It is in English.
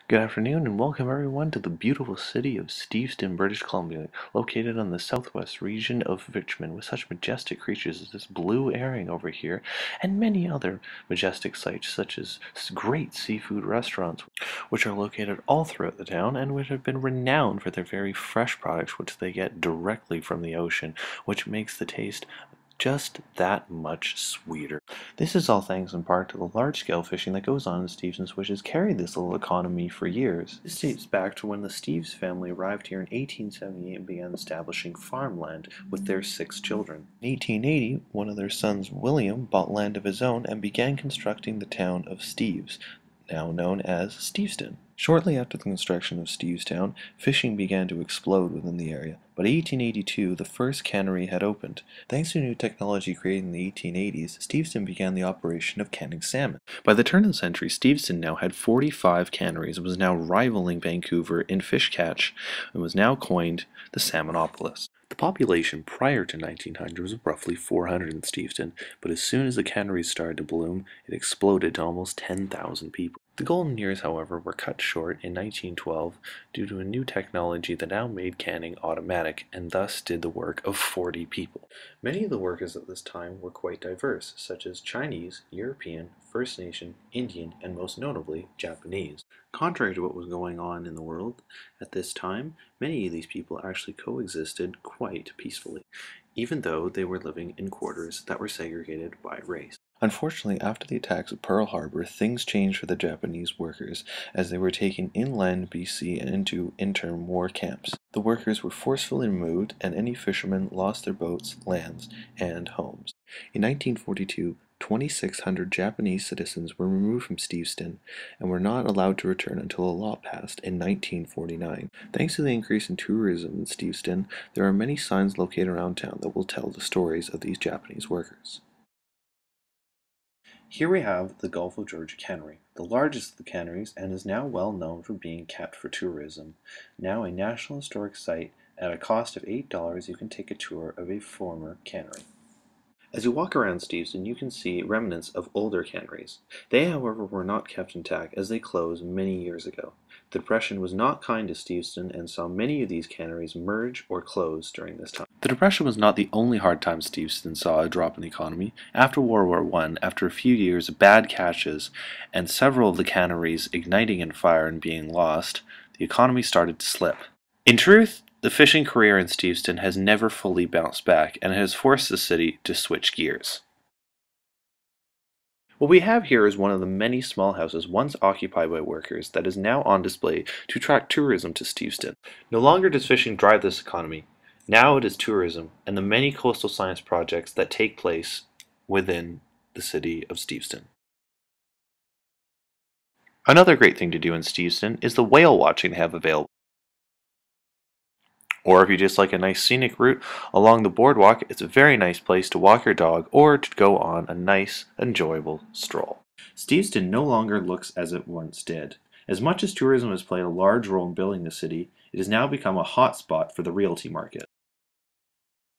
Good afternoon and welcome everyone to the beautiful city of Steveston, British Columbia, located on the southwest region of Richmond, with such majestic creatures as this blue herring over here, and many other majestic sights such as great seafood restaurants, which are located all throughout the town and which have been renowned for their very fresh products which they get directly from the ocean, which makes the taste just that much sweeter. This is all thanks in part to the large-scale fishing that goes on in Steveston, which has carried this little economy for years. This dates back to when the Steves family arrived here in 1878 and began establishing farmland with their 6 children. In 1880, one of their sons, William, bought land of his own and began constructing the town of Steves, now known as Steveston. Shortly after the construction of Stevestown, fishing began to explode within the area, but in 1882 the first cannery had opened. Thanks to new technology created in the 1880s, Steveston began the operation of canning salmon. By the turn of the century, Steveston now had 45 canneries and was now rivaling Vancouver in fish catch and was now coined the Salmonapolis. The population prior to 1900 was roughly 400 in Steveston, but as soon as the canneries started to bloom, it exploded to almost 10,000 people. The golden years, however, were cut short in 1912 due to a new technology that now made canning automatic and thus did the work of 40 people. Many of the workers at this time were quite diverse, such as Chinese, European, First Nation, Indian, and most notably, Japanese. Contrary to what was going on in the world at this time, many of these people actually coexisted quite peacefully, even though they were living in quarters that were segregated by race. Unfortunately, after the attacks at Pearl Harbor, things changed for the Japanese workers as they were taken inland BC and into interim war camps. The workers were forcefully removed, and any fishermen lost their boats, lands, and homes. In 1942, 2,600 Japanese citizens were removed from Steveston and were not allowed to return until a law passed in 1949. Thanks to the increase in tourism in Steveston, there are many signs located around town that will tell the stories of these Japanese workers. Here we have the Gulf of Georgia Cannery, the largest of the canneries and is now well known for being kept for tourism. Now a National Historic Site, at a cost of $8 you can take a tour of a former cannery. As you walk around Steveston, you can see remnants of older canneries. They, however, were not kept intact as they closed many years ago. The Depression was not kind to Steveston and saw many of these canneries merge or close during this time. The Depression was not the only hard time Steveston saw a drop in the economy. After World War I, after a few years of bad catches and several of the canneries igniting in fire and being lost, the economy started to slip. In truth, the fishing career in Steveston has never fully bounced back and has forced the city to switch gears. What we have here is one of the many small houses once occupied by workers that is now on display to attract tourism to Steveston. No longer does fishing drive this economy. Now it is tourism and the many coastal science projects that take place within the city of Steveston. Another great thing to do in Steveston is the whale watching they have available. Or if you just like a nice scenic route along the boardwalk, it's a very nice place to walk your dog or to go on a nice, enjoyable stroll. Steveston no longer looks as it once did. As much as tourism has played a large role in building the city, it has now become a hot spot for the realty market.